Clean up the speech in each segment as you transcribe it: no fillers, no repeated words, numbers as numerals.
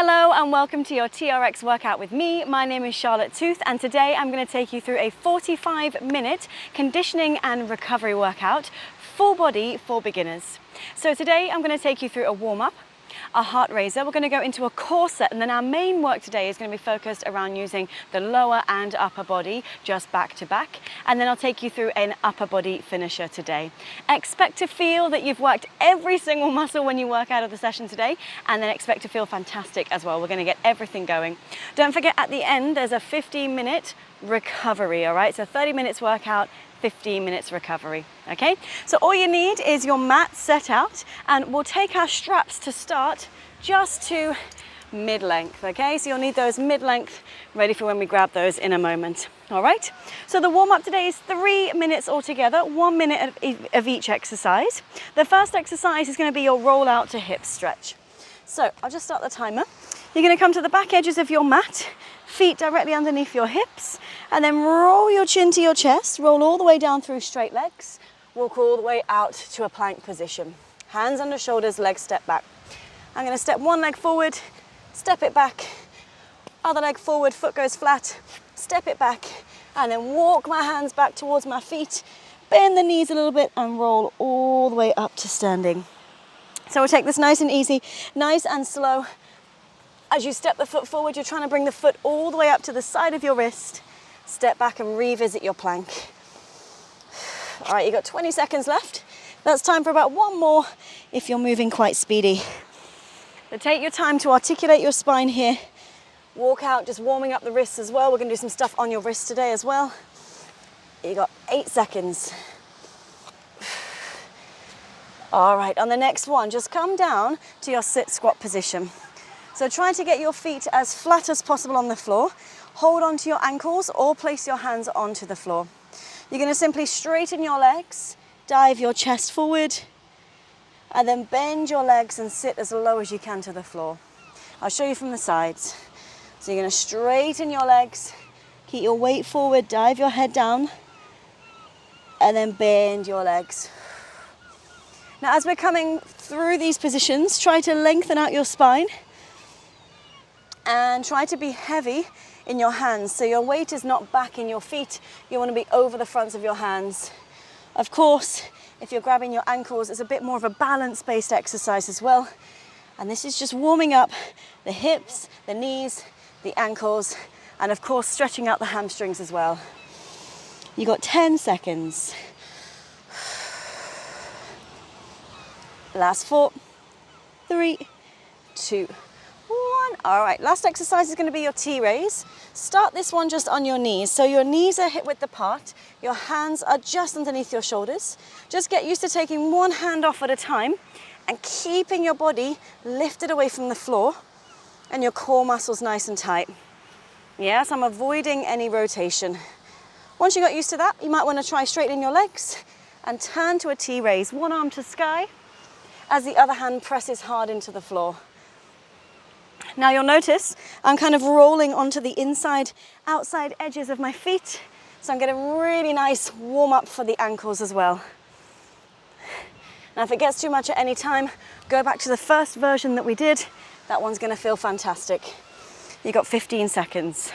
Hello and welcome to your TRX workout with me. My name is Charlotte Tooth and today I'm going to take you through a 45-minute conditioning and recovery workout, full body for beginners. So today I'm going to take you through a warm-up, a heart raiser, we're going to go into a core set, and then our main work today is going to be focused around using the lower and upper body just back to back, and then I'll take you through an upper body finisher today. Expect to feel that you've worked every single muscle when you work out of the session today, and then expect to feel fantastic as well. We're going to get everything going. Don't forget, at the end there's a 15-minute recovery, all right? So 30 minutes workout, 15 minutes recovery, okay? So all you need is your mat set out, and we'll take our straps to start just to mid-length, okay? So you'll need those mid-length ready for when we grab those in a moment, all right? So the warm-up today is 3 minutes altogether, 1 minute of each exercise. The first exercise is going to be your roll out to hip stretch. So I'll just start the timer. You're going to come to the back edges of your mat, feet directly underneath your hips, and then roll your chin to your chest, roll all the way down through straight legs, walk all the way out to a plank position. Hands under shoulders, legs step back. I'm going to step one leg forward, step it back, other leg forward, foot goes flat, step it back, and then walk my hands back towards my feet, bend the knees a little bit, and roll all the way up to standing. So we'll take this nice and easy, nice and slow. As you step the foot forward, you're trying to bring the foot all the way up to the side of your wrist. Step back and revisit your plank. All right, you've got 20 seconds left. That's time for about one more if you're moving quite speedy. So take your time to articulate your spine here. Walk out, just warming up the wrists as well. We're going to do some stuff on your wrist today as well. You got 8 seconds. All right, on the next one, just come down to your sit squat position. So try to get your feet as flat as possible on the floor. Hold onto your ankles or place your hands onto the floor. You're going to simply straighten your legs, dive your chest forward, and then bend your legs and sit as low as you can to the floor. I'll show you from the sides. So you're going to straighten your legs, keep your weight forward, dive your head down, and then bend your legs. Now, as we're coming through these positions, try to lengthen out your spine and try to be heavy in your hands. So your weight is not back in your feet. You want to be over the fronts of your hands. Of course, if you're grabbing your ankles, it's a bit more of a balance-based exercise as well. And this is just warming up the hips, the knees, the ankles, and of course, stretching out the hamstrings as well. You got 10 seconds. Last 4, 3, 2, 1. All right, last exercise is going to be your T-raise. Start this one just on your knees. So your knees are hip width apart. Your hands are just underneath your shoulders. Just get used to taking one hand off at a time and keeping your body lifted away from the floor and your core muscles nice and tight. Yes, I'm avoiding any rotation. Once you got used to that, you might want to try straightening your legs and turn to a T-raise. One arm to sky as the other hand presses hard into the floor. Now you'll notice I'm kind of rolling onto the inside, outside edges of my feet. So I'm getting a really nice warm up for the ankles as well. Now if it gets too much at any time, go back to the first version that we did. That one's going to feel fantastic. You got 15 seconds.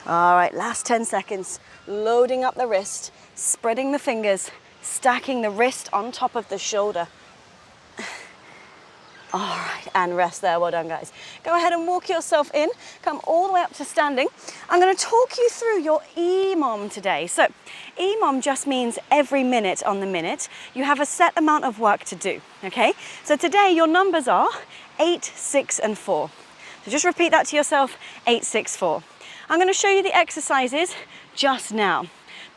All right, last 10 seconds. Loading up the wrist, spreading the fingers, stacking the wrist on top of the shoulder. All right, and rest there. Well done, guys. Go ahead and walk yourself in. Come all the way up to standing. I'm going to talk you through your EMOM today. So EMOM just means every minute on the minute. You have a set amount of work to do, okay? So today your numbers are 8, 6, and 4. So just repeat that to yourself, 8, 6, 4. I'm going to show you the exercises just now.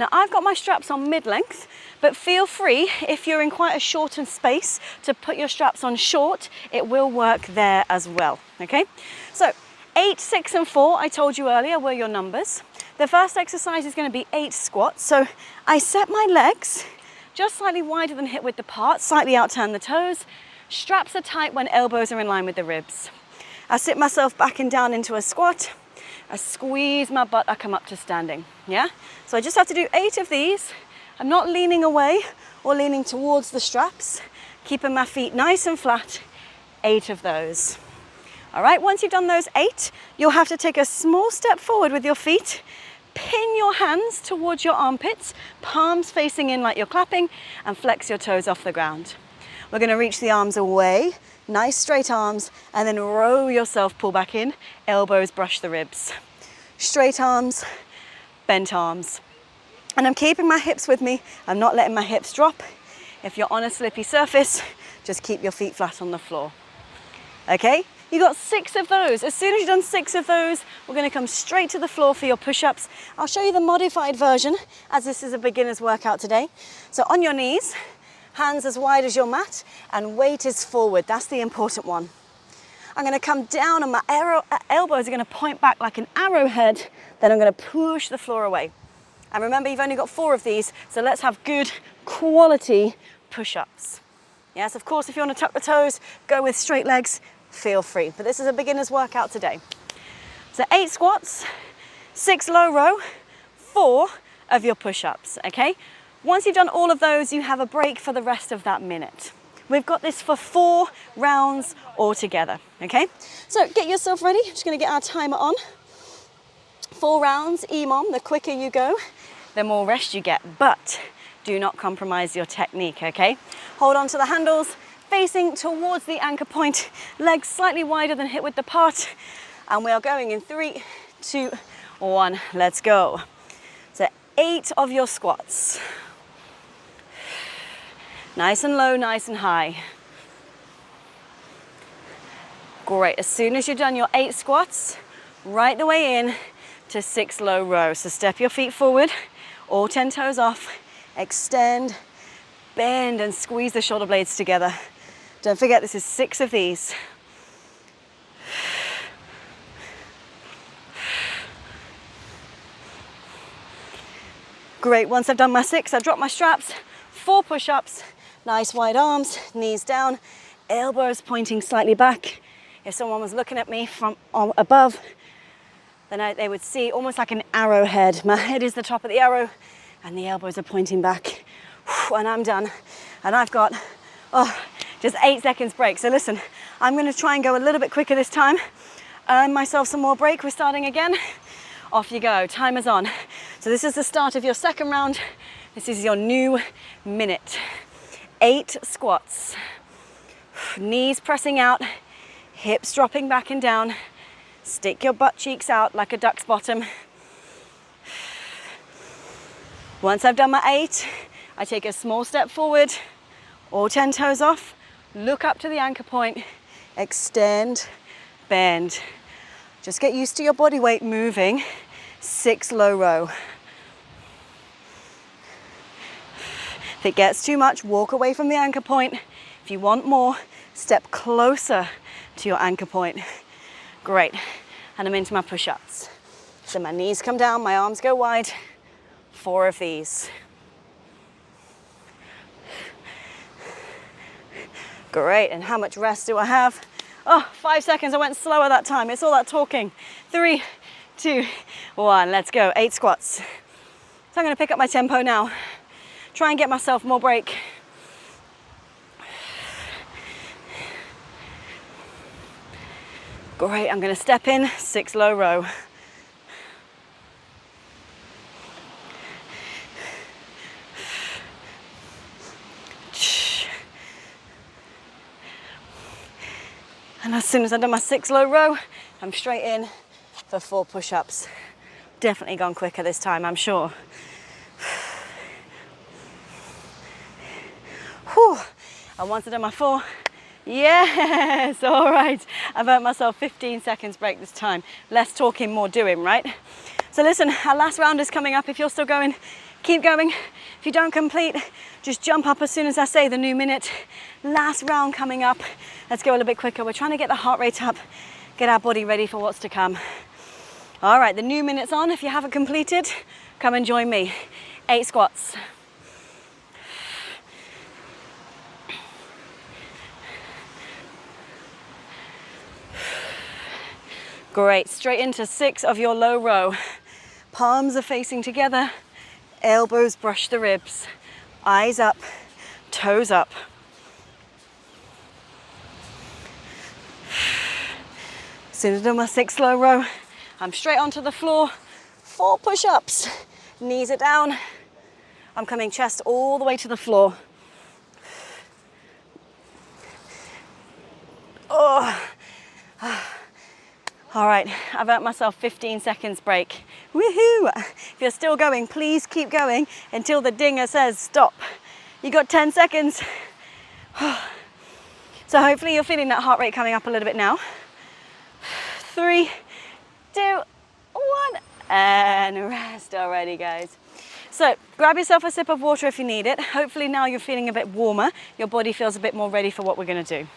Now I've got my straps on mid-length, but feel free, if you're in quite a shortened space, to put your straps on short. It will work there as well, okay? So 8, 6, and 4, I told you earlier, were your numbers. The first exercise is going to be 8 squats. So I set my legs just slightly wider than hip width apart, slightly out turn the toes. Straps are tight when elbows are in line with the ribs. I sit myself back and down into a squat. I squeeze my butt, I come up to standing, yeah? So I just have to do 8 of these. I'm not leaning away or leaning towards the straps, keeping my feet nice and flat, 8 of those. All right, once you've done those 8, you'll have to take a small step forward with your feet, pin your hands towards your armpits, palms facing in like you're clapping, and flex your toes off the ground. We're going to reach the arms away, nice straight arms, and then row yourself, pull back in, elbows brush the ribs. Straight arms, bent arms. And I'm keeping my hips with me. I'm not letting my hips drop. If you're on a slippy surface, just keep your feet flat on the floor. Okay, you got 6 of those. As soon as you've done 6 of those, we're going to come straight to the floor for your push-ups. I'll show you the modified version, as this is a beginner's workout today. So on your knees, hands as wide as your mat, and weight is forward. That's the important one. I'm going to come down and my elbows are going to point back like an arrowhead. Then I'm going to push the floor away. And remember, you've only got 4 of these, so let's have good quality push-ups. Yes, of course, if you want to tuck the toes, go with straight legs, feel free. But this is a beginner's workout today. So 8 squats, 6 low row, 4 of your push-ups, okay? Once you've done all of those, you have a break for the rest of that minute. We've got this for 4 rounds altogether, okay? So get yourself ready. I'm just going to get our timer on. 4 rounds, EMOM, the quicker you go, the more rest you get. But do not compromise your technique, okay? Hold on to the handles, facing towards the anchor point, legs slightly wider than hip width apart. And we are going in 3, 2, 1, let's go. So 8 of your squats. Nice and low, nice and high. Great, as soon as you've done your 8 squats, right the way in to 6 low rows. So step your feet forward, all 10 toes off, extend, bend and squeeze the shoulder blades together. Don't forget, this is 6 of these. Great, once I've done my 6, I drop my straps, 4 push-ups, nice wide arms, knees down, elbows pointing slightly back. If someone was looking at me from above, then they would see almost like an arrowhead. My head is the top of the arrow and the elbows are pointing back. And I'm done. And I've got, just 8 seconds break. So listen, I'm going to try and go a little bit quicker this time. Earn myself some more break. We're starting again. Off you go, timer's on. So this is the start of your second round. This is your new minute. 8 squats. Knees pressing out, hips dropping back and down. Stick your butt cheeks out like a duck's bottom. Once I've done my 8, I take a small step forward, all 10 toes off, look up to the anchor point, extend, bend. Just get used to your body weight moving. 6 low row. If it gets too much, walk away from the anchor point. If you want more, step closer to your anchor point. Great, and I'm into my push-ups. So my knees come down, my arms go wide. 4 of these. Great, and how much rest do I have? 5 seconds, I went slower that time. It's all that talking. 3, 2, 1, let's go. 8 squats. So I'm gonna pick up my tempo now. Try and get myself more break. Great, I'm gonna step in, 6 low row. And as soon as I've done my 6 low row, I'm straight in for 4 push-ups. Definitely gone quicker this time, I'm sure. Whew. And once I've done my 4, yes, all right. I've earned myself 15 seconds break this time. Less talking, more doing, right? So listen, our last round is coming up. If you're still going, keep going. If you don't complete, just jump up as soon as I say the new minute. Last round coming up. Let's go a little bit quicker. We're trying to get the heart rate up, get our body ready for what's to come. All right, the new minute's on. If you haven't completed, come and join me. 8 squats. Great, straight into 6 of your low row. Palms are facing together, elbows brush the ribs, eyes up, toes up. As soon as I do my 6 slow row, I'm straight onto the floor, 4 push-ups, knees are down. I'm coming chest all the way to the floor. Oh. All right, I've earned myself 15 seconds break. Woohoo! If you're still going, please keep going until the dinger says stop. You got 10 seconds. So hopefully you're feeling that heart rate coming up a little bit now. 3, 2, 1, and rest already, guys. So grab yourself a sip of water if you need it. Hopefully now you're feeling a bit warmer. Your body feels a bit more ready for what we're gonna do.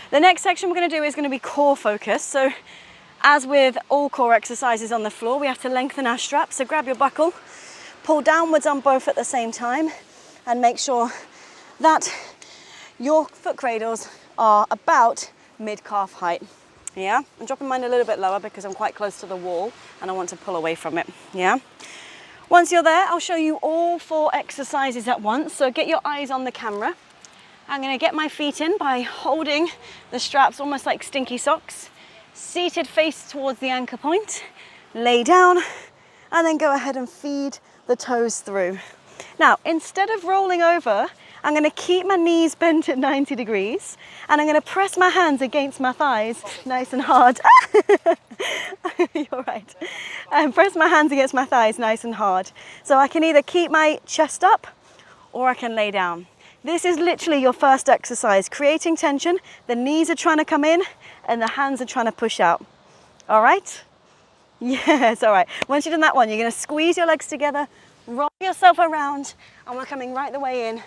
The next section we're gonna do is gonna be core focus. So as with all core exercises on the floor, we have to lengthen our straps. So grab your buckle, pull downwards on both at the same time, and make sure that your foot cradles are about mid-calf height. Yeah, I'm dropping mine a little bit lower because I'm quite close to the wall and I want to pull away from it. Yeah. Once you're there, I'll show you all 4 exercises at once. So get your eyes on the camera. I'm going to get my feet in by holding the straps almost like stinky socks. Seated face towards the anchor point. Lay down and then go ahead and feed the toes through. Now, instead of rolling over, I'm going to keep my knees bent at 90 degrees and I'm going to press my hands against my thighs nice and hard. You're right. And press my hands against my thighs nice and hard. So I can either keep my chest up or I can lay down. This is literally your first exercise, creating tension. The knees are trying to come in and the hands are trying to push out. All right? Yes, all right. Once you've done that one, you're going to squeeze your legs together, roll yourself around, and we're coming right the way in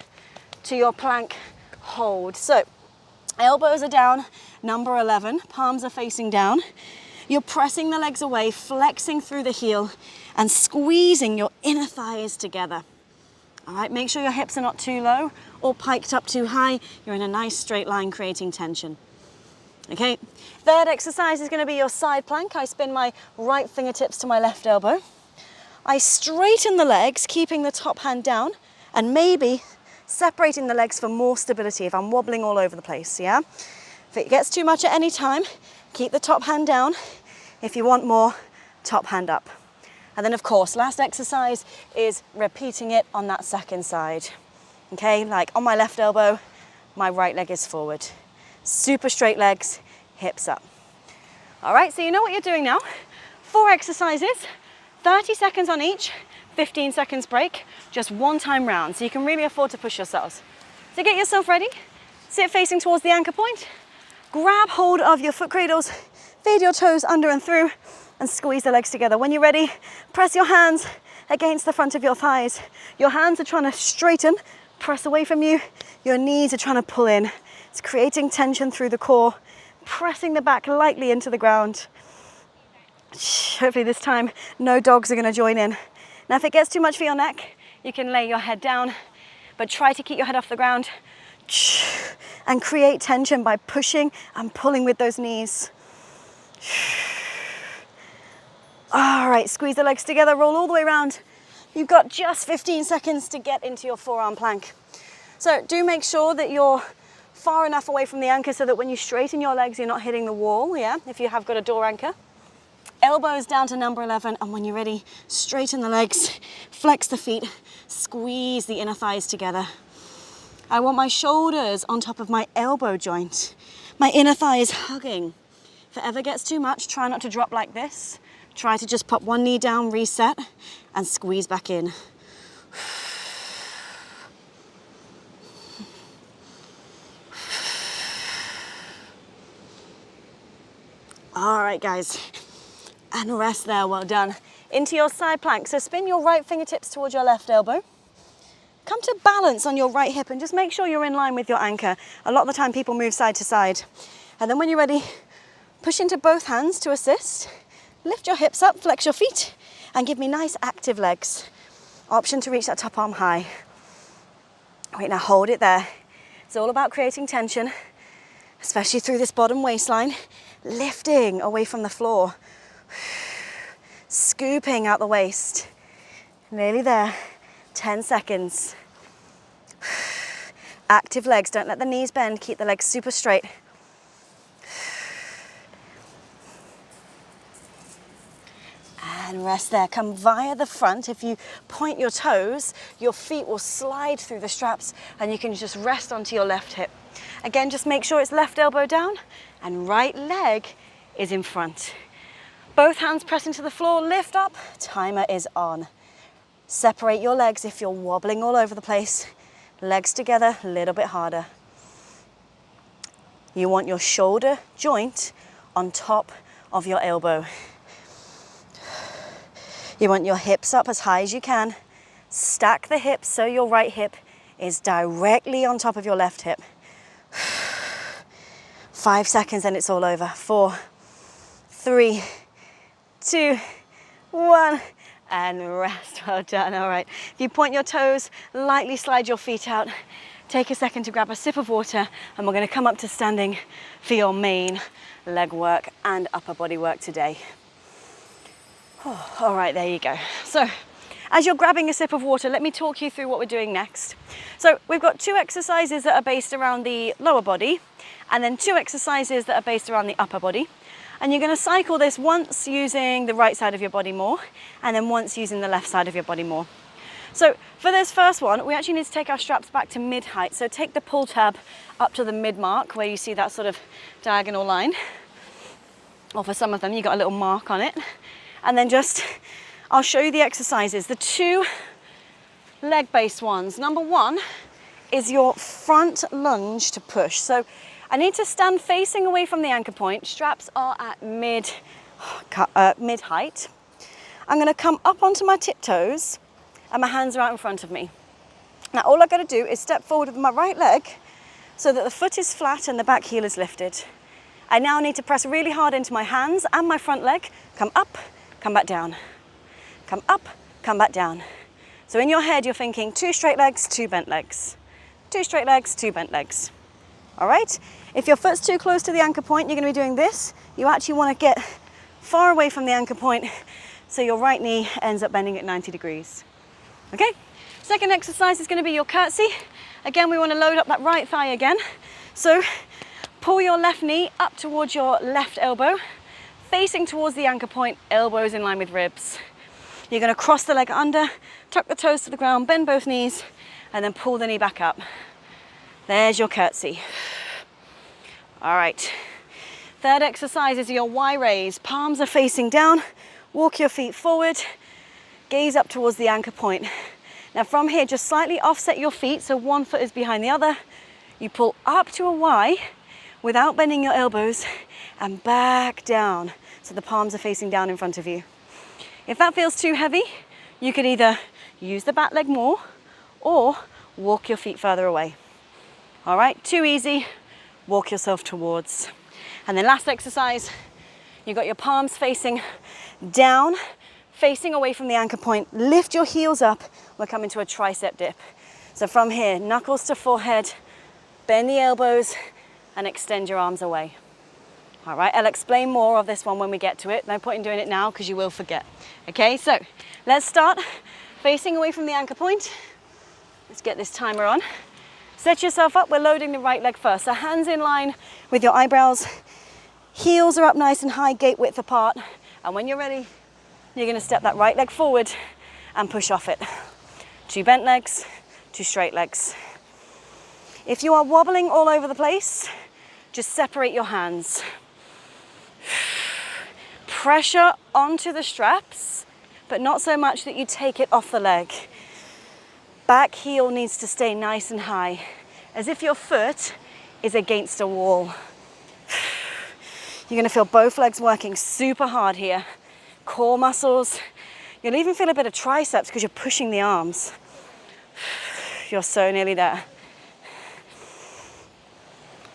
to your plank hold. So elbows are down, number 11, palms are facing down. You're pressing the legs away, flexing through the heel and squeezing your inner thighs together. All right, make sure your hips are not too low or piked up too high. You're in a nice straight line, creating tension. Okay, third exercise is going to be your side plank. I spin my right fingertips to my left elbow. I straighten the legs, keeping the top hand down and maybe separating the legs for more stability if I'm wobbling all over the place, yeah? If it gets too much at any time, keep the top hand down. If you want more, top hand up. And then of course, last exercise is repeating it on that second side. Okay, like on my left elbow, my right leg is forward. Super straight legs, hips up. All right, so you know what you're doing now. 4 exercises, 30 seconds on each, 15 seconds break, just 1 time round, so you can really afford to push yourselves. So get yourself ready, sit facing towards the anchor point, grab hold of your foot cradles, fade your toes under and through, and squeeze the legs together. When you're ready, press your hands against the front of your thighs. Your hands are trying to straighten, press away from you. Your knees are trying to pull in. It's creating tension through the core, pressing the back lightly into the ground. Hopefully this time, no dogs are going to join in. Now, if it gets too much for your neck, you can lay your head down, but try to keep your head off the ground and create tension by pushing and pulling with those knees. All right, squeeze the legs together, roll all the way around. You've got just 15 seconds to get into your forearm plank. So do make sure that you're far enough away from the anchor so that when you straighten your legs, you're not hitting the wall, yeah, if you have got a door anchor. Elbows down to number 11, and when you're ready, straighten the legs, flex the feet, squeeze the inner thighs together. I want my shoulders on top of my elbow joint. My inner thigh is hugging. If it ever gets too much, try not to drop like this. Try to just pop one knee down, reset, and squeeze back in. All right, guys, and rest there, well done. Into your side plank, so spin your right fingertips towards your left elbow. Come to balance on your right hip and just make sure you're in line with your anchor. A lot of the time people move side to side. And then when you're ready, push into both hands to assist. Lift your hips up, flex your feet, and give me nice active legs. Option to reach that top arm high. Wait, now hold it there. It's all about creating tension, especially through this bottom waistline. Lifting away from the floor. Scooping out the waist. Nearly there. 10 seconds. Active legs, don't let the knees bend, keep the legs super straight. and rest there. Come via the front. If you point your toes, your feet will slide through the straps and you can just rest onto your left hip. Again, just make sure it's left elbow down and right leg is in front. Both hands press into the floor, lift up, timer is on. Separate your legs if you're wobbling all over the place. Legs together, a little bit harder. You want your shoulder joint on top of your elbow. You want your hips up as high as you can. Stack the hips so your right hip is directly on top of your left hip. 5 seconds and it's all over. 4, 3, 2, 1, and rest. Well done. All right. If you point your toes, lightly slide your feet out. Take a second to grab a sip of water, and we're going to come up to standing for your main leg work and upper body work today. Oh, all right, there you go. So as you're grabbing a sip of water, let me talk you through what we're doing next. So we've got 2 exercises that are based around the lower body, and then 2 exercises that are based around the upper body. And you're going to cycle this once using the right side of your body more, and then once using the left side of your body more. So for this first one, we actually need to take our straps back to mid-height. So take the pull tab up to the mid-mark where you see that sort of diagonal line. Or for some of them, you've got a little mark on it. And then I'll show you the exercises. The 2 leg-based ones. Number 1 is your front lunge to push. So I need to stand facing away from the anchor point. Straps are at mid-height. I'm going to come up onto my tiptoes and my hands are out in front of me. Now all I've got to do is step forward with my right leg so that the foot is flat and the back heel is lifted. I now need to press really hard into my hands and my front leg. Come up, come back down. Come up, come back down. So in your head you're thinking 2 straight legs, 2 bent legs. 2 straight legs, 2 bent legs. All right? If your foot's too close to the anchor point, you're going to be doing this. You actually want to get far away from the anchor point so your right knee ends up bending at 90 degrees. Okay? Second exercise is going to be your curtsy. Again, we want to load up that right thigh again. So pull your left knee up towards your left elbow, facing towards the anchor point, elbows in line with ribs. You're going to cross the leg under, tuck the toes to the ground, bend both knees, and then pull the knee back up. There's your curtsy. All right. Third exercise is your Y raise. Palms are facing down. Walk your feet forward. Gaze up towards the anchor point. Now from here, just slightly offset your feet so one foot is behind the other. You pull up to a Y without bending your elbows and back down so the palms are facing down in front of you. If that feels too heavy, you could either use the back leg more or walk your feet further away. All right, too easy, walk yourself towards. And then last exercise, you've got your palms facing down, facing away from the anchor point. Lift your heels up. We're coming to a tricep dip. So from here, knuckles to forehead, bend the elbows and extend your arms away. All right, I'll explain more of this one when we get to it. No point in doing it now because you will forget. Okay, so let's start facing away from the anchor point. Let's get this timer on. Set yourself up. We're loading the right leg first. So hands in line with your eyebrows. Heels are up nice and high, gate width apart. And when you're ready, you're going to step that right leg forward and push off it. 2 bent legs, 2 straight legs. If you are wobbling all over the place, just separate your hands. Pressure onto the straps, but not so much that you take it off the leg. Back heel needs to stay nice and high, as if your foot is against a wall. You're going to feel both legs working super hard here. Core muscles. You'll even feel a bit of triceps because you're pushing the arms. You're so nearly there.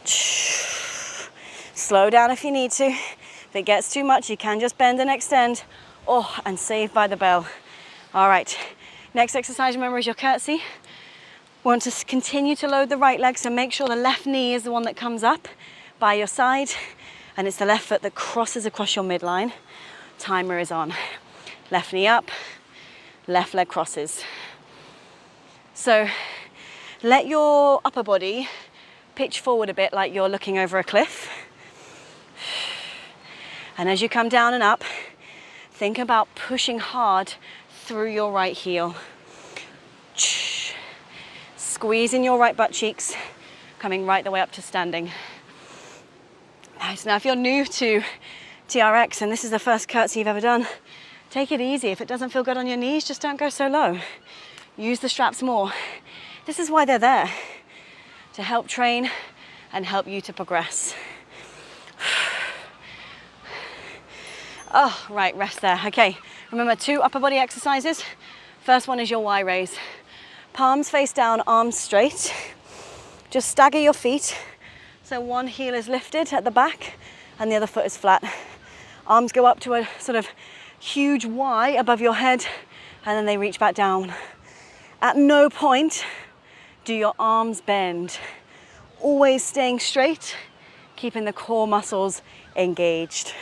Slow down if you need to. If it gets too much, you can just bend and extend. Oh, and save by the bell. All right. Next exercise, remember, is your curtsy. Want to continue to load the right leg, so make sure the left knee is the one that comes up by your side, and it's the left foot that crosses across your midline. Timer is on. Left knee up, left leg crosses. So let your upper body pitch forward a bit like you're looking over a cliff. And as you come down and up, think about pushing hard through your right heel. Squeezing your right butt cheeks, coming right the way up to standing. Nice. Now if you're new to TRX and this is the first curtsy you've ever done, take it easy. If it doesn't feel good on your knees, just don't go so low. Use the straps more. This is why they're there, to help train and help you to progress. Oh, right, rest there. Okay, remember 2 upper body exercises. First one is your Y raise. Palms face down, arms straight. Just stagger your feet. So one heel is lifted at the back and the other foot is flat. Arms go up to a sort of huge Y above your head and then they reach back down. At no point do your arms bend. Always staying straight, keeping the core muscles engaged.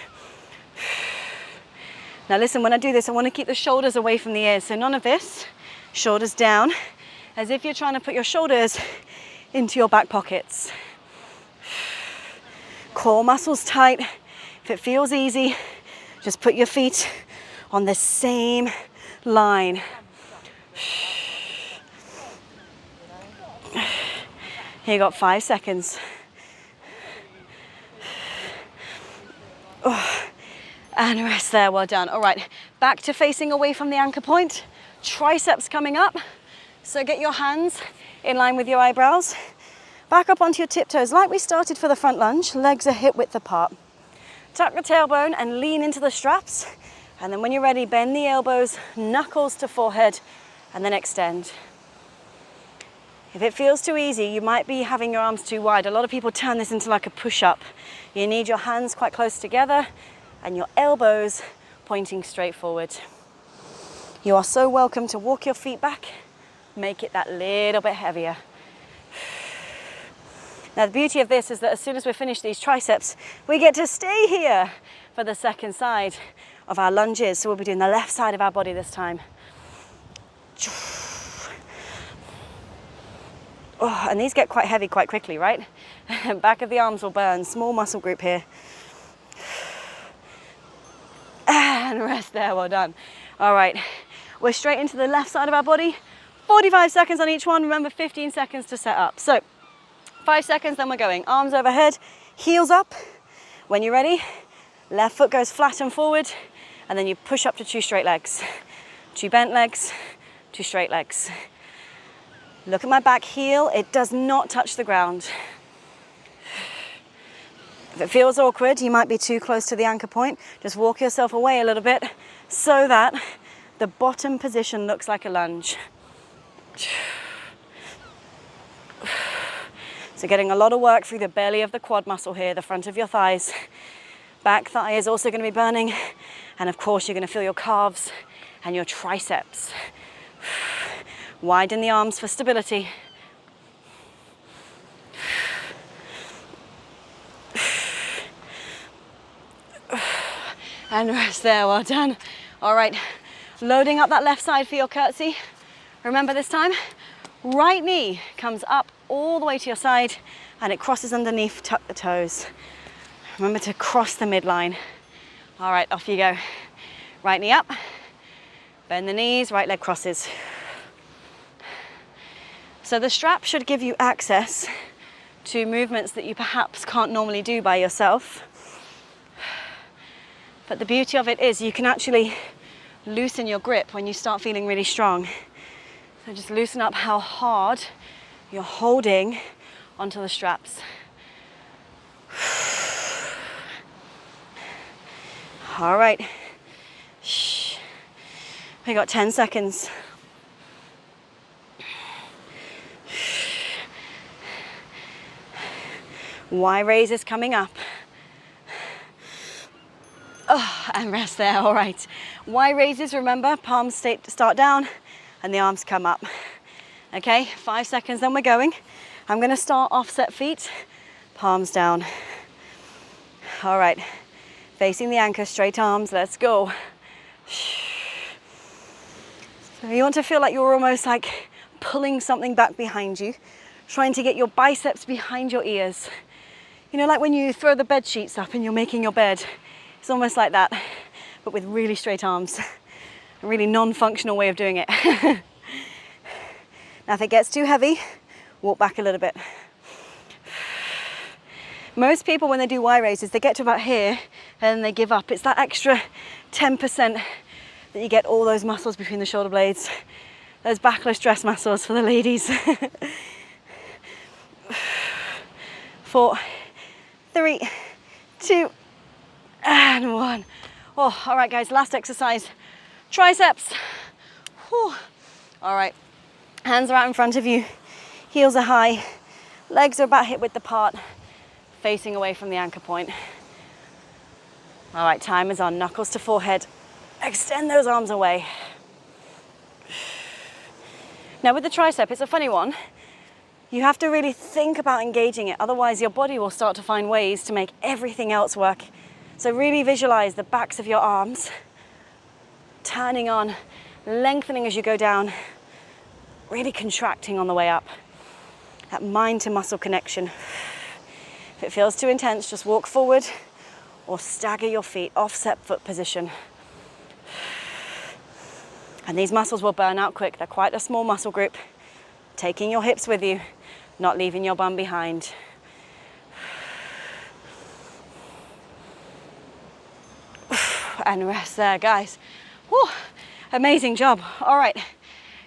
Now listen, when I do this, I want to keep the shoulders away from the ears. So none of this, shoulders down, as if you're trying to put your shoulders into your back pockets. Core muscles tight. If it feels easy, just put your feet on the same line. Here you got 5 seconds. Oh, and rest there, well done. All right, back to facing away from the anchor point. Triceps coming up. So get your hands in line with your eyebrows. Back up onto your tiptoes like we started for the front lunge. Legs are hip width apart. Tuck the tailbone and lean into the straps. And then when you're ready, bend the elbows, knuckles to forehead, and then extend. If it feels too easy, you might be having your arms too wide. A lot of people turn this into like a push-up. You need your hands quite close together and your elbows pointing straight forward. You are so welcome to walk your feet back, make it that little bit heavier. Now the beauty of this is that as soon as we finish these triceps, we get to stay here for the second side of our lunges. So we'll be doing the left side of our body this time. Oh, and these get quite heavy quite quickly, right? Back of the arms will burn, small muscle group here. And rest there, well done. All right, we're straight into the left side of our body. 45 seconds on each one. Remember, 15 seconds to set up. So 5 seconds, then we're going. Arms overhead, heels up. When you're ready, left foot goes flat and forward, and then you push up to 2 straight legs. 2 bent legs, 2 straight legs. Look at my back heel, it does not touch the ground. If it feels awkward, you might be too close to the anchor point. Just walk yourself away a little bit so that the bottom position looks like a lunge. So getting a lot of work through the belly of the quad muscle here, the front of your thighs. Back thigh is also going to be burning. And of course, you're going to feel your calves and your triceps. Widen the arms for stability. And rest there, well done. All right, loading up that left side for your curtsy. Remember this time, right knee comes up all the way to your side and it crosses underneath, tuck the toes. Remember to cross the midline. All right, off you go. Right knee up, bend the knees, right leg crosses. So the strap should give you access to movements that you perhaps can't normally do by yourself. But the beauty of it is you can actually loosen your grip when you start feeling really strong. So just loosen up how hard you're holding onto the straps. All right. We got 10 seconds. Y raise is coming up. Oh, and rest there, all right. Y raises, remember, palms start down and the arms come up. Okay, 5 seconds, then we're going. I'm gonna start offset feet, palms down. All right, facing the anchor, straight arms, let's go. So you want to feel like you're almost like pulling something back behind you, trying to get your biceps behind your ears. You know, like when you throw the bed sheets up and you're making your bed. It's almost like that. but with really straight arms. A really non-functional way of doing it. Now if it gets too heavy, walk back a little bit. Most people when they do Y raises, they get to about here and they give up. It's that extra 10% that you get all those muscles between the shoulder blades. Those backless dress muscles for the ladies. 4, 3, 2, and 1. Oh, all right guys, last exercise. Triceps. Whew. All right, hands are out in front of you. Heels are high. Legs are about hip width apart, facing away from the anchor point. All right, time is on. Knuckles to forehead. Extend those arms away. Now with the tricep, it's a funny one. You have to really think about engaging it, otherwise your body will start to find ways to make everything else work. So really visualize the backs of your arms, turning on, lengthening as you go down, really contracting on the way up. That mind to muscle connection. If it feels too intense, just walk forward or stagger your feet, offset foot position. And these muscles will burn out quick. They're quite a small muscle group. Taking your hips with you, not leaving your bum behind. And rest there, guys. Whew. Amazing job. All right,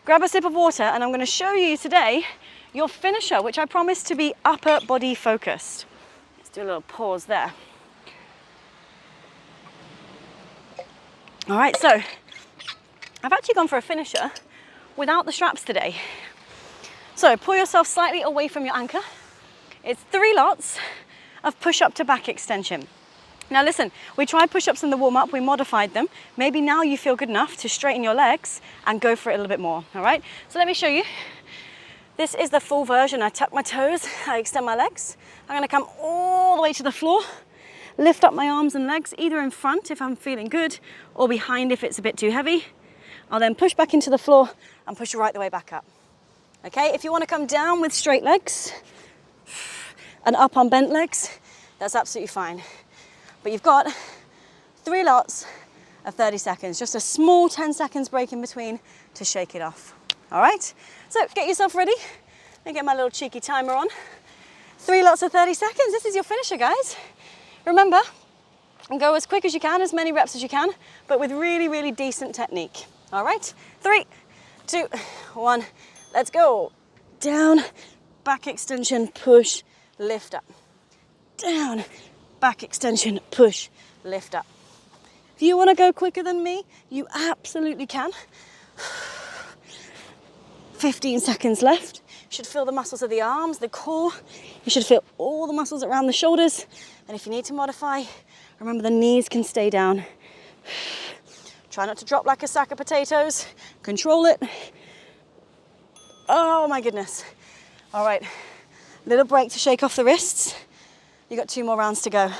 grab a sip of water and I'm going to show you today your finisher, which I promised to be upper body focused. Let's do a little pause there. All right, so I've actually gone for a finisher without the straps today. So pull yourself slightly away from your anchor. It's 3 lots of push-up to back extension. Now listen, we tried push-ups in the warm-up, we modified them. Maybe now you feel good enough to straighten your legs and go for it a little bit more, all right? So let me show you. This is the full version. I tuck my toes, I extend my legs. I'm gonna come all the way to the floor, lift up my arms and legs, either in front if I'm feeling good, or behind if it's a bit too heavy. I'll then push back into the floor and push right the way back up. Okay, if you want to come down with straight legs and up on bent legs, that's absolutely fine. But you've got 3 lots of 30 seconds, just a small 10 seconds break in between to shake it off. All right, so get yourself ready. Let me get my little cheeky timer on. 3 lots of 30 seconds, this is your finisher, guys. Remember, go as quick as you can, as many reps as you can, but with really, really decent technique. All right, 3, 2, 1, let's go. Down, back extension, push, lift up. Down, back extension, push, lift up. If you want to go quicker than me, you absolutely can. 15 seconds left. You should feel the muscles of the arms, the core. You should feel all the muscles around the shoulders. And if you need to modify, remember the knees can stay down. Try not to drop like a sack of potatoes. Control it. Oh my goodness. All right, little break to shake off the wrists. You got 2 more rounds to go.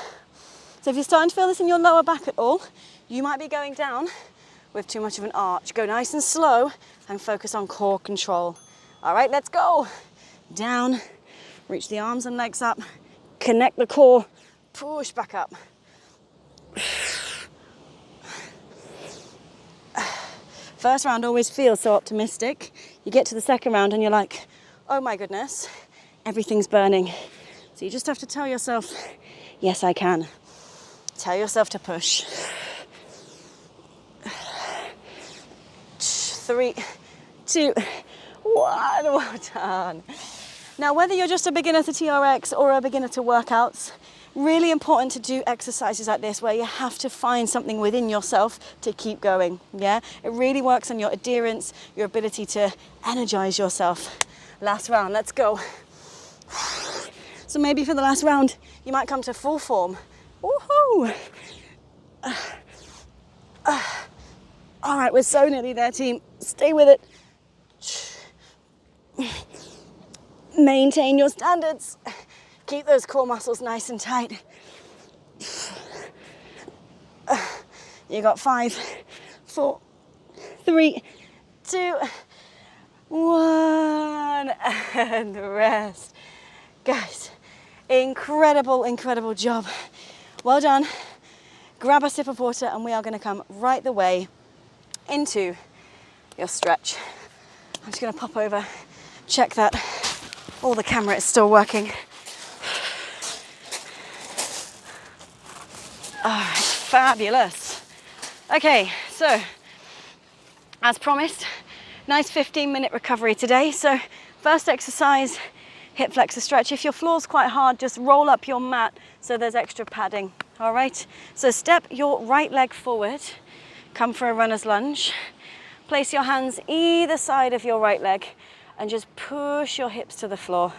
So if you're starting to feel this in your lower back at all, you might be going down with too much of an arch. Go nice and slow and focus on core control. All right, let's go. Down, reach the arms and legs up, connect the core, push back up. First round always feels so optimistic. You get to the second round and you're like, oh my goodness, everything's burning. So you just have to tell yourself, yes, I can. Tell yourself to push. 3, 2, 1, well done. Now, whether you're just a beginner to TRX or a beginner to workouts, really important to do exercises like this where you have to find something within yourself to keep going, yeah? It really works on your adherence, your ability to energize yourself. Last round, let's go. So maybe for the last round, you might come to full form. Woohoo! All right, we're so nearly there, team. Stay with it. Maintain your standards. Keep those core muscles nice and tight. You got 5, 4, 3, 2, 1, and rest. Guys, incredible, incredible job. Well done. grab a sip of water, and we are going to come right the way into your stretch. I'm just going to pop over, check that all the camera is still working. All right, fabulous. Okay, so as promised, nice 15-minute recovery today. So first exercise, hip flexor stretch. If your floor's quite hard, just roll up your mat so there's extra padding. All right, so step your right leg forward, come for a runner's lunge. Place your hands either side of your right leg and just push your hips to the floor.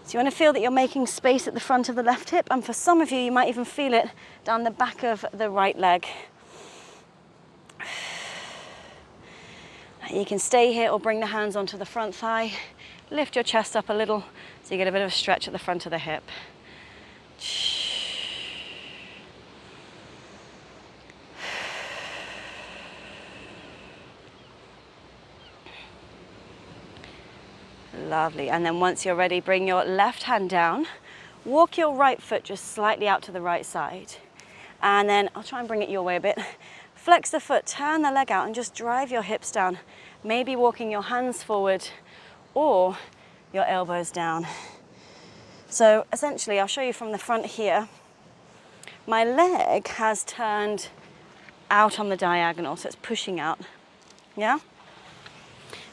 So you want to feel that you're making space at the front of the left hip, and for some of you, you might even feel it down the back of the right leg. You can stay here or bring the hands onto the front thigh. Lift your chest up a little so you get a bit of a stretch at the front of the hip. Lovely. And then once you're ready, bring your left hand down. Walk your right foot just slightly out to the right side. And then I'll try and bring it your way a bit. Flex the foot, turn the leg out, and just drive your hips down. Maybe walking your hands forward or your elbows down. So essentially, I'll show you from the front here. My leg has turned out on the diagonal, so it's pushing out. Yeah?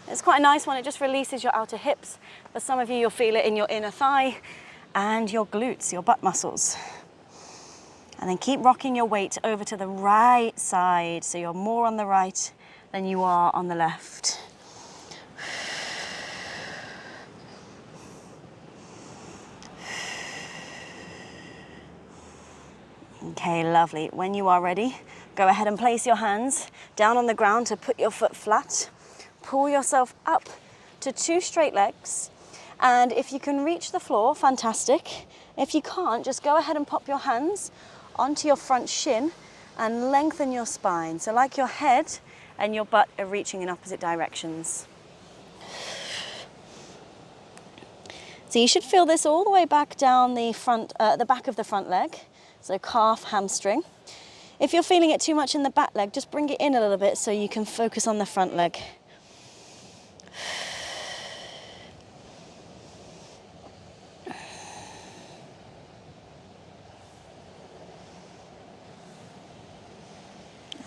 It's quite a nice one. It just releases your outer hips. For some of you, you'll feel it in your inner thigh and your glutes, your butt muscles. And then keep rocking your weight over to the right side, so you're more on the right than you are on the left. Okay, lovely. When you are ready, go ahead and place your hands down on the ground to put your foot flat. Pull yourself up to 2 straight legs. And if you can reach the floor, fantastic. If you can't, just go ahead and pop your hands onto your front shin and lengthen your spine. So like your head and your butt are reaching in opposite directions. So you should feel this all the way back down the front, the back of the front leg. So calf, hamstring. If you're feeling it too much in the back leg, just bring it in a little bit so you can focus on the front leg.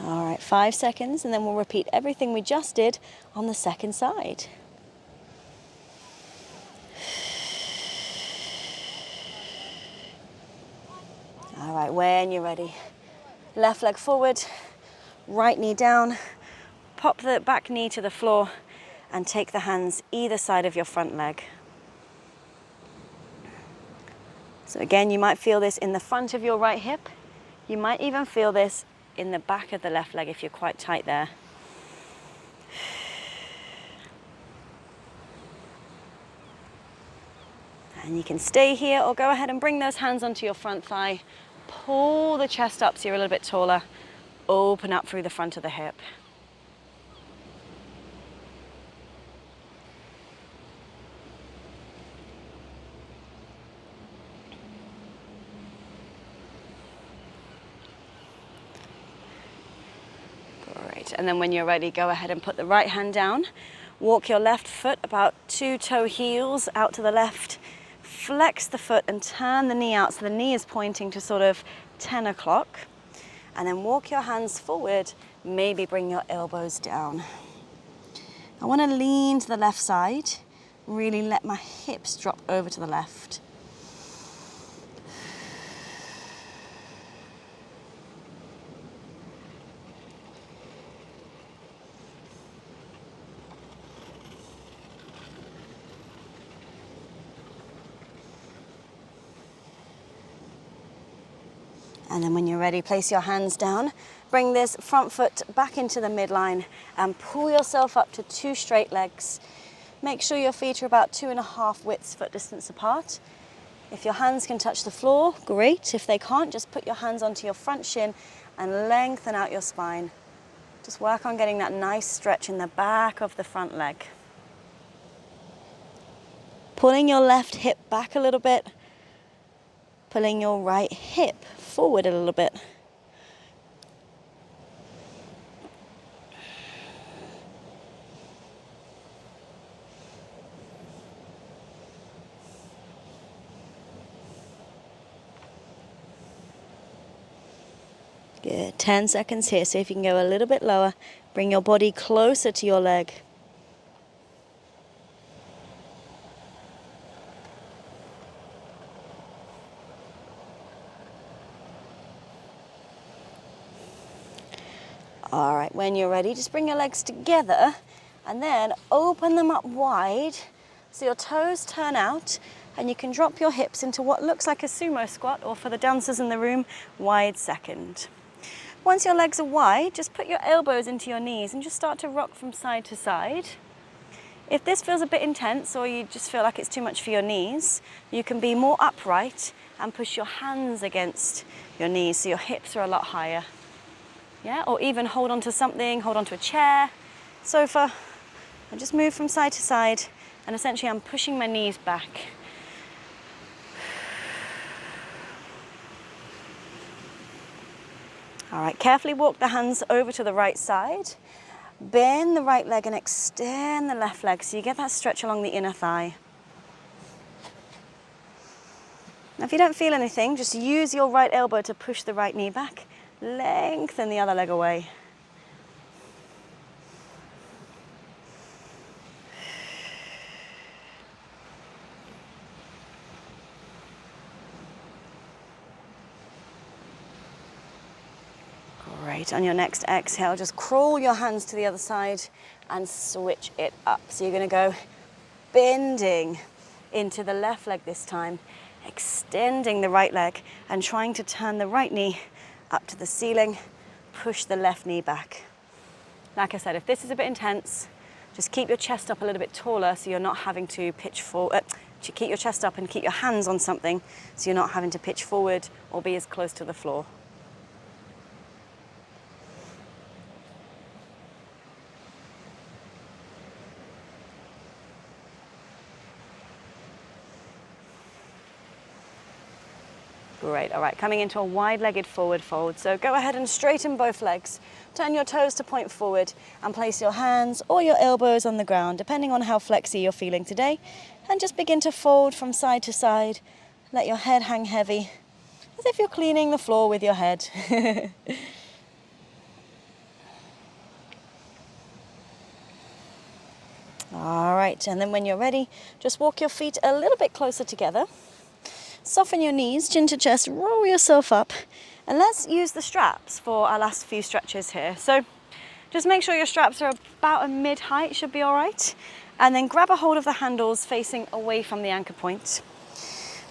All right, 5 seconds, and then we'll repeat everything we just did on the second side. All right, when you're ready, left leg forward, right knee down, pop the back knee to the floor, and take the hands either side of your front leg. So again, you might feel this in the front of your right hip. You might even feel this in the back of the left leg if you're quite tight there. And you can stay here or go ahead and bring those hands onto your front thigh. Pull the chest up so you're a little bit taller. Open up through the front of the hip. Great. And then when you're ready, go ahead and put the right hand down. Walk your left foot about 2 toe heels out to the left. Flex the foot and turn the knee out so the knee is pointing to sort of 10 o'clock. And then walk your hands forward, maybe bring your elbows down. I want to lean to the left side, really let my hips drop over to the left. And then when you're ready, place your hands down. Bring this front foot back into the midline and pull yourself up to 2 straight legs. Make sure your feet are about 2.5 widths foot distance apart. If your hands can touch the floor, great. If they can't, just put your hands onto your front shin and lengthen out your spine. Just work on getting that nice stretch in the back of the front leg. Pulling your left hip back a little bit. Pulling your right hip forward a little bit. Good, 10 seconds here. See if you can go a little bit lower. Bring your body closer to your leg. All right, when you're ready, just bring your legs together and then open them up wide so your toes turn out, and you can drop your hips into what looks like a sumo squat, or for the dancers in the room, wide second. Once your legs are wide, just put your elbows into your knees and just start to rock from side to side. If this feels a bit intense or you just feel like it's too much for your knees, you can be more upright and push your hands against your knees so your hips are a lot higher. Yeah, or even hold on to something, hold on to a chair, sofa, and just move from side to side. And essentially I'm pushing my knees back. All right, carefully walk the hands over to the right side. Bend the right leg and extend the left leg so you get that stretch along the inner thigh. Now if you don't feel anything, just use your right elbow to push the right knee back. Lengthen the other leg away. Great, on your next exhale, just crawl your hands to the other side and switch it up. So you're going to go bending into the left leg this time, extending the right leg and trying to turn the right knee up to the ceiling, push the left knee back. Like I said, if this is a bit intense, just keep your chest up a little bit taller so you're not having to pitch forward. Keep your chest up and keep your hands on something so you're not having to pitch forward or be as close to the floor. Great, all right, coming into a wide-legged forward fold. So go ahead and straighten both legs. Turn your toes to point forward and place your hands or your elbows on the ground, depending on how flexy you're feeling today. And just begin to fold from side to side. Let your head hang heavy, as if you're cleaning the floor with your head. All right, and then when you're ready, just walk your feet a little bit closer together. Soften your knees, chin to chest, roll yourself up, and let's use the straps for our last few stretches here. So just make sure your straps are about a mid-height, should be all right. And then grab a hold of the handles facing away from the anchor point.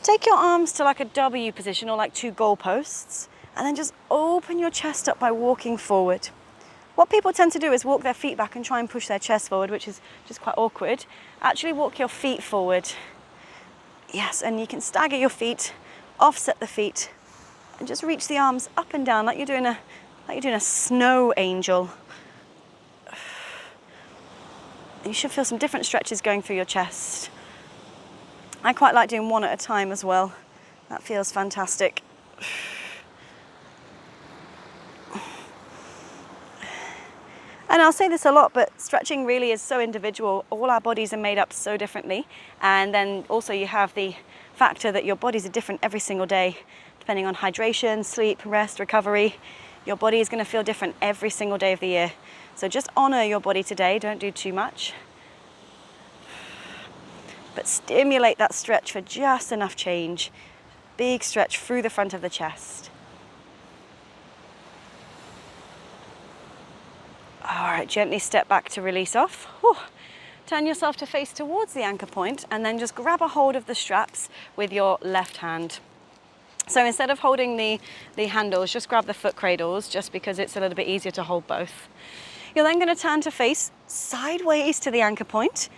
Take your arms to like a W position or like two goalposts, and then just open your chest up by walking forward. What people tend to do is walk their feet back and try and push their chest forward, which is just quite awkward. Actually walk your feet forward. Yes, and you can stagger your feet, offset the feet, and just reach the arms up and down like you're doing a snow angel. You should feel some different stretches going through your chest. I quite like doing one at a time as well. That feels fantastic. And I'll say this a lot, but stretching really is so individual. All our bodies are made up so differently. And then also you have the factor that your bodies are different every single day, depending on hydration, sleep, rest, recovery. Your body is going to feel different every single day of the year. So just honor your body today. Don't do too much. But stimulate that stretch for just enough change. Big stretch through the front of the chest. All right, gently step back to release off. Whew. Turn yourself to face towards the anchor point and then just grab a hold of the straps with your left hand. So instead of holding the handles, just grab the foot cradles just because it's a little bit easier to hold both. You're then going to turn to face sideways to the anchor point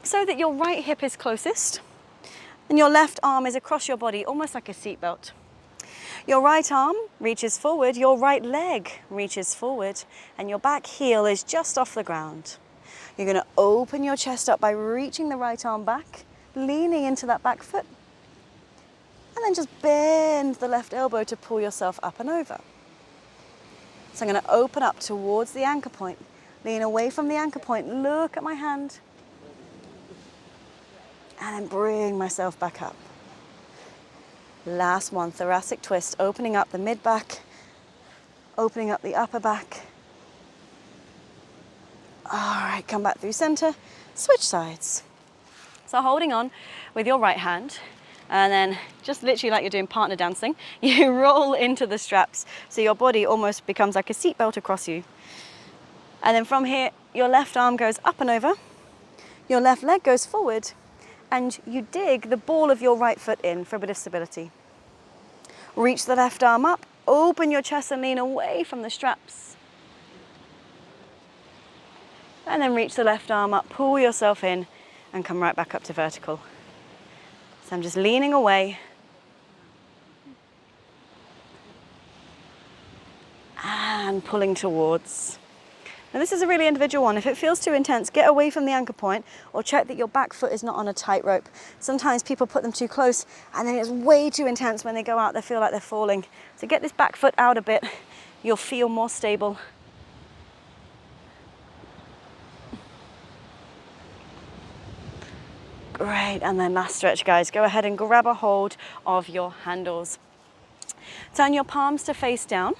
so that your right hip is closest and your left arm is across your body, almost like a seatbelt. Your right arm reaches forward, your right leg reaches forward, and your back heel is just off the ground. You're going to open your chest up by reaching the right arm back, leaning into that back foot, and then just bend the left elbow to pull yourself up and over. So I'm going to open up towards the anchor point, lean away from the anchor point, look at my hand, and then bring myself back up. Last one, thoracic twist, opening up the mid-back, opening up the upper back. All right, come back through center, switch sides. So holding on with your right hand, and then just literally like you're doing partner dancing, you roll into the straps so your body almost becomes like a seatbelt across you. And then from here, your left arm goes up and over, your left leg goes forward, and you dig the ball of your right foot in for a bit of stability. Reach the left arm up, open your chest and lean away from the straps. And then reach the left arm up, pull yourself in, and come right back up to vertical. So I'm just leaning away. And pulling towards. Now this is a really individual one. If it feels too intense, get away from the anchor point or check that your back foot is not on a tight rope. Sometimes people put them too close and then it's way too intense. When they go out, they feel like they're falling. So get this back foot out a bit. You'll feel more stable. Great, and then last stretch, guys. Go ahead and grab a hold of your handles. Turn your palms to face down.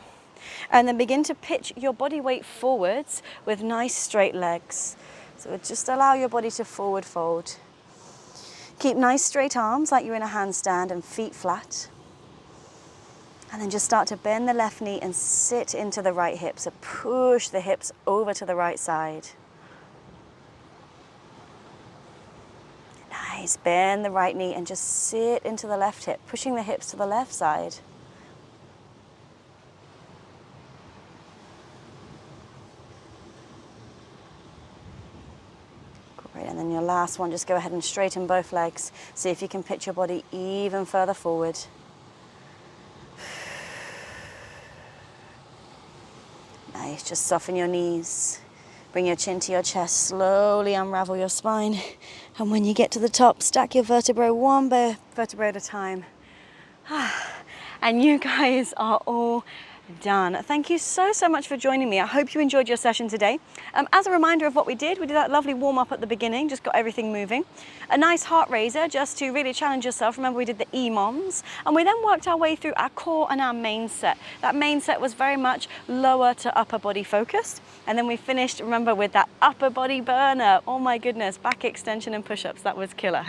And then begin to pitch your body weight forwards with nice straight legs. So just allow your body to forward fold. Keep nice straight arms like you're in a handstand and feet flat. And then just start to bend the left knee and sit into the right hip. So push the hips over to the right side. Nice, bend the right knee and just sit into the left hip, pushing the hips to the left side. Great, and then your last one, just go ahead and straighten both legs. See if you can pitch your body even further forward. Nice, just soften your knees. Bring your chin to your chest, slowly unravel your spine. And when you get to the top, stack your vertebrae one vertebrae at a time. And you guys are all done. Thank you so much for joining me. I hope you enjoyed your session today. As a reminder of what we did that lovely warm up at the beginning, just got everything moving. A nice heart raiser just to really challenge yourself. Remember we did the EMOMs, and we then worked our way through our core and our main set. That main set was very much lower to upper body focused. And then we finished, remember, with that upper body burner. Oh my goodness, back extension and push-ups, that was killer.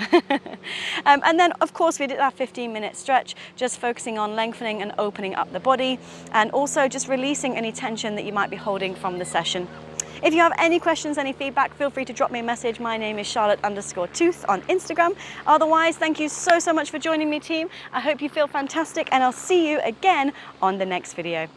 And then of course we did our 15-minute stretch, just focusing on lengthening and opening up the body, and also just releasing any tension that you might be holding from the session. If you have any questions, any feedback, feel free to drop me a message. My name is Charlotte_Tooth on Instagram. Otherwise, thank you so much for joining me, team. I hope you feel fantastic, and I'll see you again on the next video.